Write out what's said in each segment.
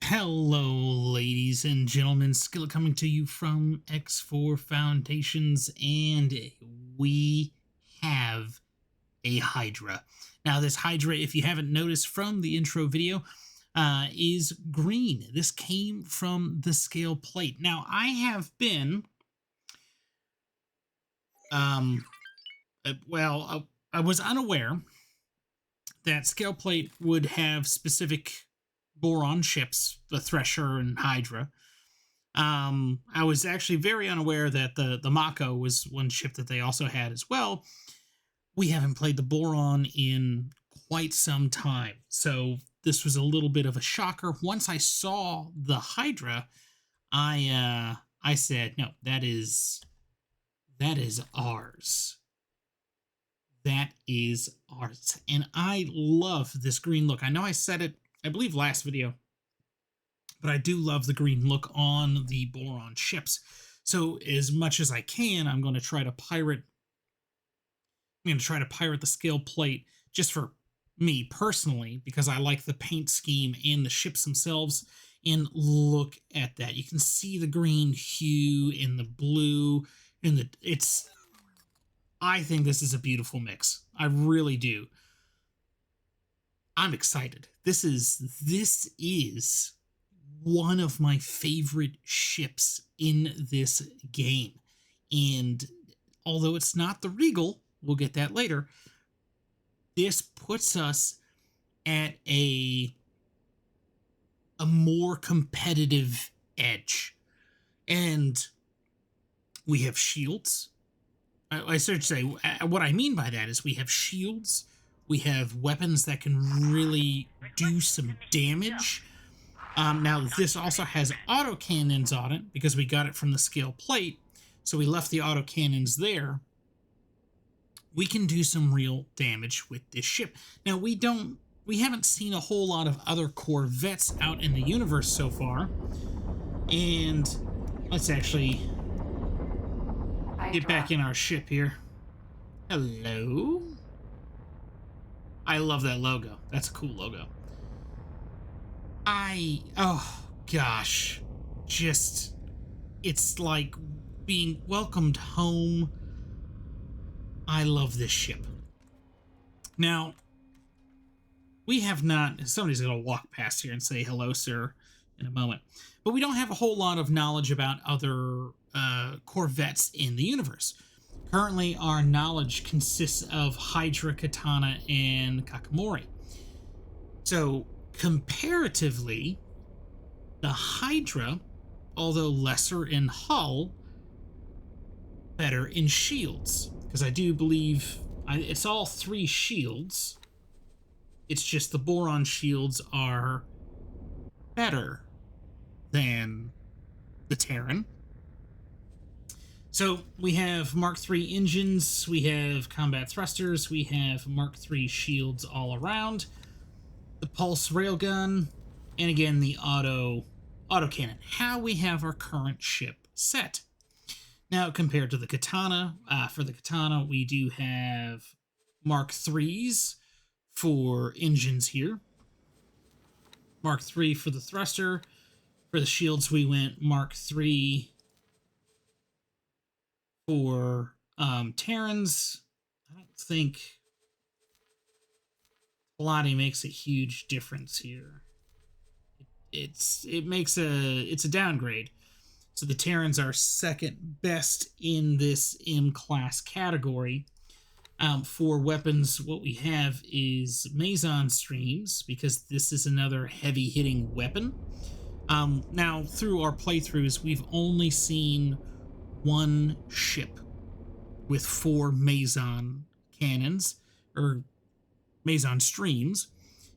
Hello, ladies and gentlemen. Skillet coming to you from X4 Foundations, and we have a Hydra. Now, this Hydra, if you haven't noticed from the intro video, is green. This came from the scale plate. Now, I have been, I was unaware that scale plate would have specific Boron ships, the Thresher and Hydra. I was actually very unaware that the Mako was one ship that they also had as well. We haven't played the Boron in quite some time, so this was a little bit of a shocker. Once I saw the Hydra, I said, no, that is ours. That is ours. And I love this green look. I know I said it, I believe, last video, but I do love the green look on the Boron ships. So as much as I can, I'm going to try to pirate the scale plate just for me personally, because I like the paint scheme and the ships themselves. And look at that. You can see the green hue and the blue and I think this is a beautiful mix. I really do. I'm excited. This is one of my favorite ships in this game. And although it's not the Regal, we'll get that later, this puts us at a more competitive edge. And we have shields. I should say, what I mean by that is we have shields, we have weapons that can really do some damage. Now, this also has autocannons on it because we got it from the scale plate, so we left the autocannons there. We can do some real damage with this ship. Now, we haven't seen a whole lot of other corvettes out in the universe so far, and let's actually get back in our ship here. Hello? I love that logo. That's a cool logo. Oh gosh, just, it's like being welcomed home. I love this ship. Now, we have not, somebody's gonna walk past here and say hello, sir, in a moment, but we don't have a whole lot of knowledge about other corvettes in the universe. Currently, our knowledge consists of Hydra, Katana, and Kakamori. So, comparatively, the Hydra, although lesser in hull, better in shields. Because I do believe it's all 3 shields. It's just the Boron shields are better than the Terran. So we have Mark III engines, we have combat thrusters, we have Mark III shields all around, the pulse railgun, and again the autocannon. How we have our current ship set. Now, compared to the Katana, for the Katana we do have Mark IIIs for engines here, Mark III for the thruster. For the shields we went Mark III for Terrans. I don't think Pilati makes a huge difference here. It's a downgrade. So the Terrans are second best in this M-class category. For weapons, what we have is Meson streams, because this is another heavy-hitting weapon. Now, through our playthroughs, we've only seen one ship with 4 Meson cannons, or Meson streams,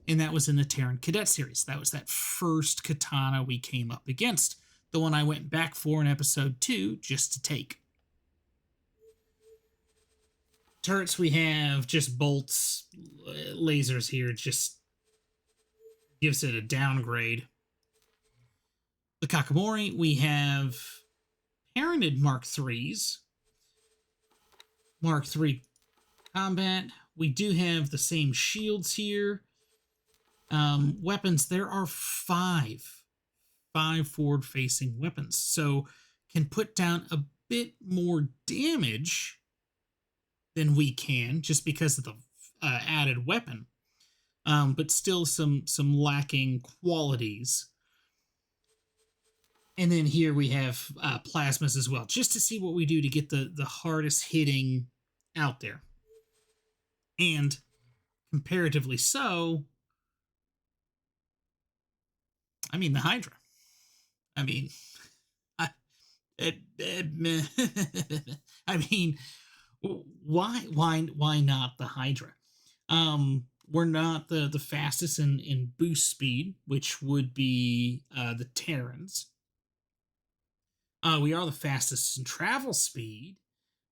and that was in the Terran Cadet series. That was that first Katana we came up against, the one I went back for in episode 2 just to take. Turrets, we have just bolts, lasers here, just gives it a downgrade. The Kakamori, we have parented Mark IIIs, Mark III combat, we do have the same shields here. Weapons, there are five forward-facing weapons, so can put down a bit more damage than we can just because of the added weapon, but still some lacking qualities. And then here we have plasmas as well, just to see what we do to get the hardest hitting out there. And comparatively so, I mean, the Hydra. I mean, I mean, why not the Hydra? We're not the fastest in boost speed, which would be the Terrans. We are the fastest in travel speed.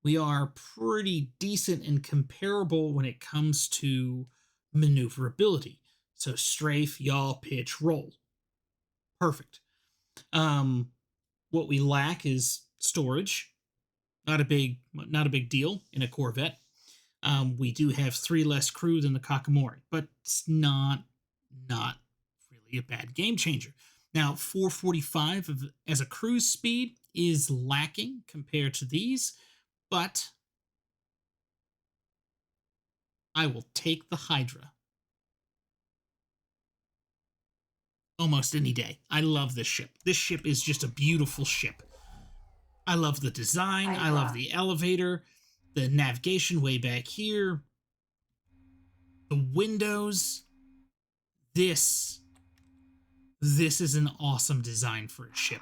We are pretty decent and comparable when it comes to maneuverability. So strafe, yaw, pitch, roll. Perfect. What we lack is storage. Not a big deal in a Corvette. We do have 3 less crew than the Kakamori, but it's not really a bad game changer. Now, 445 as a cruise speed is lacking compared to these, but I will take the Hydra almost any day. I love this ship. This ship is just a beautiful ship. I love the design. I love the elevator, the navigation way back here, the windows. This is an awesome design for a ship.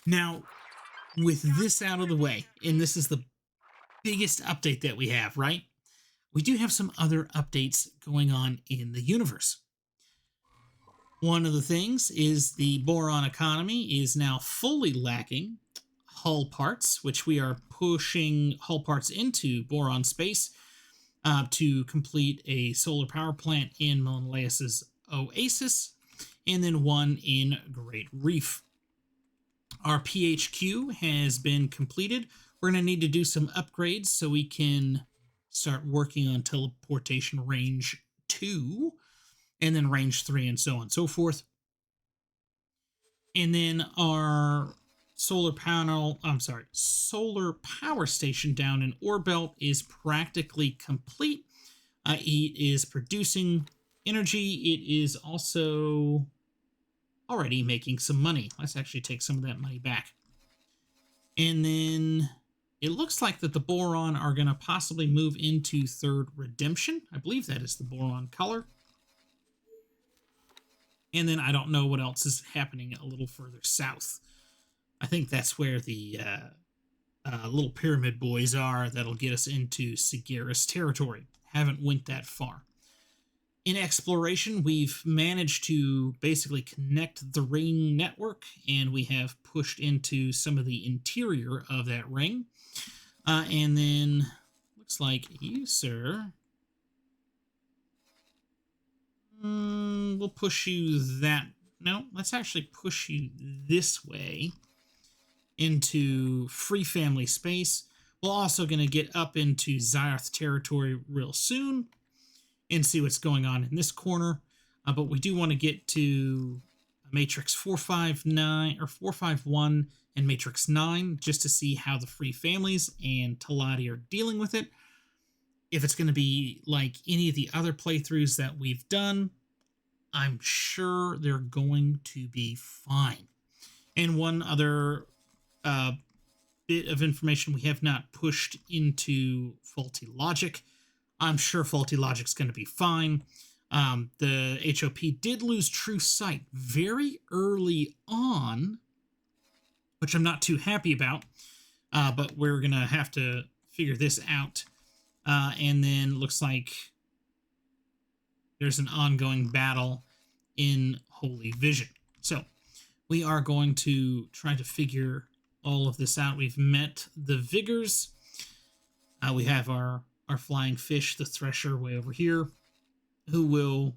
Now, with this out of the way, and this is the biggest update that we have, right? We do have some other updates going on in the universe. One of the things is the Boron economy is now fully lacking hull parts, which we are pushing hull parts into Boron space to complete a solar power plant in Menelaus's Oasis, and then one in Great Reef. Our PHQ has been completed. We're going to need to do some upgrades so we can start working on teleportation range 2, and then range 3, and so on and so forth. And then our solar power station down in Orbelt is practically complete. It is producing energy. It is also already making some money. Let's actually take some of that money back. And then it looks like that the Boron are going to possibly move into Third Redemption. I believe that is the Boron color. And then I don't know what else is happening a little further south. I think that's where the little pyramid boys are. That'll get us into Sagaris territory. Haven't went that far. In exploration, we've managed to basically connect the ring network, and we have pushed into some of the interior of that ring. And then, looks like you, sir. We'll push you that. No, let's actually push you this way into free family space. We're also going to get up into Xyarth territory real soon and see what's going on in this corner. But we do want to get to Matrix 459 or 451 and Matrix 9 just to see how the free families and Talati are dealing with it. If it's going to be like any of the other playthroughs that we've done, I'm sure they're going to be fine. And one other bit of information, we have not pushed into faulty logic. I'm sure faulty logic's going to be fine. The HOP did lose true sight very early on, which I'm not too happy about, but we're going to have to figure this out. And then looks like there's an ongoing battle in Holy Vision. So we are going to try to figure all of this out. We've met the Vigors. We have our flying fish, the Thresher, way over here, who will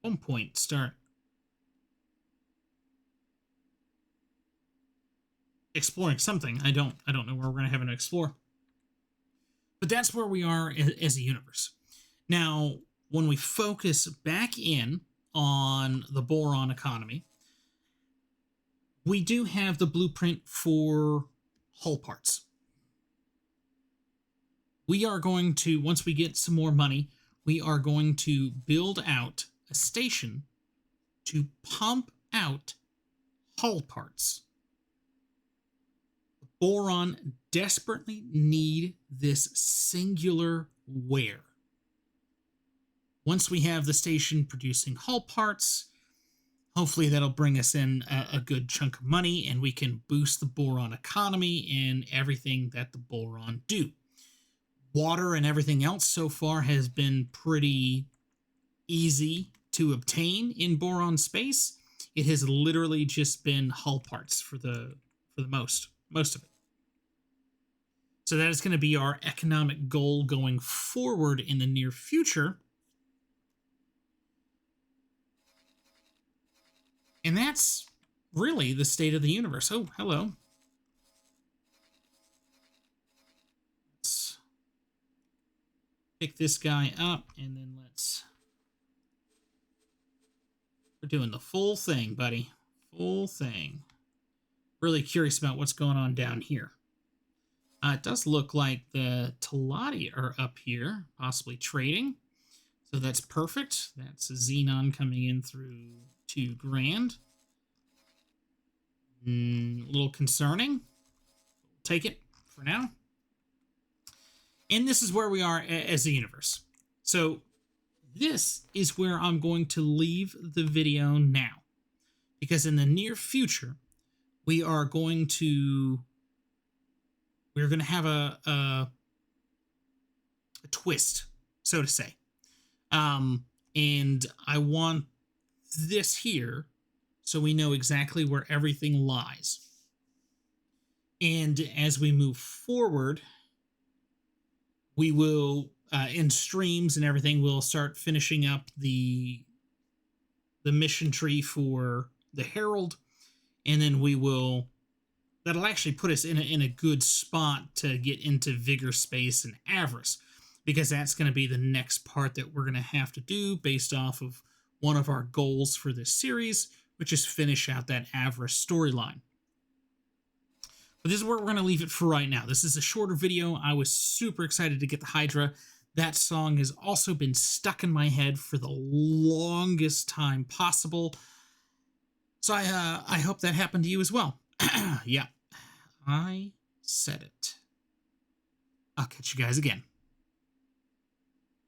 at one point start exploring something. I don't know where we're going to have him explore. But that's where we are as a universe. Now, when we focus back in on the boron economy, we do have the blueprint for hull parts. We are going to, once we get some more money, we are going to build out a station to pump out hull parts. Boron desperately need this singular ware. Once we have the station producing hull parts, hopefully that'll bring us in a good chunk of money, and we can boost the boron economy and everything that the boron do. Water and everything else so far has been pretty easy to obtain in boron space. It has literally just been hull parts for the most of it. So that is going to be our economic goal going forward in the near future. And that's really the state of the universe. Oh, hello. Let's pick this guy up, and then we're doing the full thing, buddy. Full thing. Really curious about what's going on down here. It does look like the Telati are up here, possibly trading. So that's perfect. That's a Xenon coming in through 2 grand. A little concerning. We'll take it for now. And this is where we are as a universe. So this is where I'm going to leave the video now. Because in the near future, we are going to have a twist, so to say. And I want this here so we know exactly where everything lies. And as we move forward, we will, in streams and everything, we'll start finishing up the mission tree for the Herald, and then that'll actually put us in a good spot to get into Vigor Space and Avarice, because that's going to be the next part that we're going to have to do based off of one of our goals for this series, which is finish out that Avarice storyline. But this is where we're going to leave it for right now. This is a shorter video. I was super excited to get the Hydra. That song has also been stuck in my head for the longest time possible. So I hope that happened to you as well. Yeah, I said it. I'll catch you guys again.